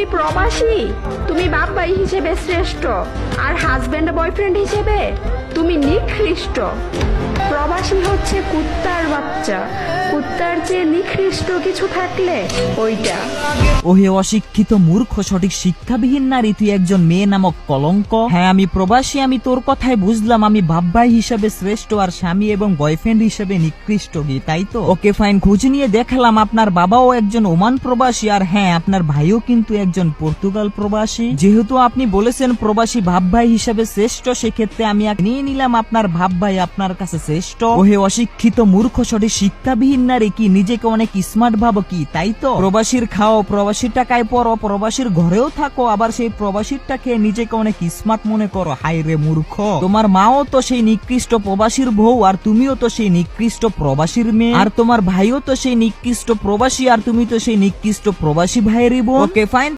তুমি প্রবাসী, তুমি বাপ ভাই হিসেবে শ্রেষ্ঠ, আর হাজবেন্ড বয়ফ্রেন্ড হিসেবে তুমি নিকৃষ্ট। প্রবাসী হচ্ছে কুত্তার বাচ্চা, কুত্তার চেয়ে নিকৃষ্ট কিছু থাকলে ওইটা। ওহে অশিক্ষিত মূর্খ, সঠিক শিক্ষাবিহীন নারী, তুই একজন মেয়ে নামক কলঙ্ক। হ্যাঁ আমি প্রবাসী, আমি তোর কথাই বুঝলাম, আমি বাপ ভাই হিসেবে শ্রেষ্ঠ আর স্বামী এবং বয়ফ্রেন্ড হিসেবে নিকৃষ্ট, কি তাই তো? ওকে ফাইন, খোঁজ নিয়ে দেখালাম আপনার বাবাও একজন ওমান প্রবাসী, আর হ্যাঁ আপনার ভাইও কিন্তু একজন পর্তুগাল প্রবাসী। যেহেতু আপনি বলেছেন প্রবাসী বাপ ভাই হিসেবে শ্রেষ্ঠ, সেক্ষেত্রে আমি নিয়ে নিলাম আপনার বাপ ভাই আপনার কাছে শ্রেষ্ঠ। ওহে অশিক্ষিত মূর্খ, সঠিক শিক্ষাবিহীন নারী, কি নিজেকে অনেক স্মার্ট ভাবো, কি তাই তো? প্রবাসীর খাও, প্রবাসীর টাকায় পড়ো, প্রবাসীর ঘরেও থাকো, আবার সেই প্রবাসীরটা খেয়ে নিজেকে অনেক স্মার্ট মনে করো। হাই রে মূর্খ, তোমার মাও তো সেই নিকৃষ্ট প্রবাসীর বউ, আর তুমিও তো সেই নিকৃষ্ট প্রবাসীর মেয়ে, আর তোমার ভাইও তো সেই নিকৃষ্ট প্রবাসী, আর তুমি তো সেই নিকৃষ্ট প্রবাসী ভাইয়েরই বোন। Okay fine.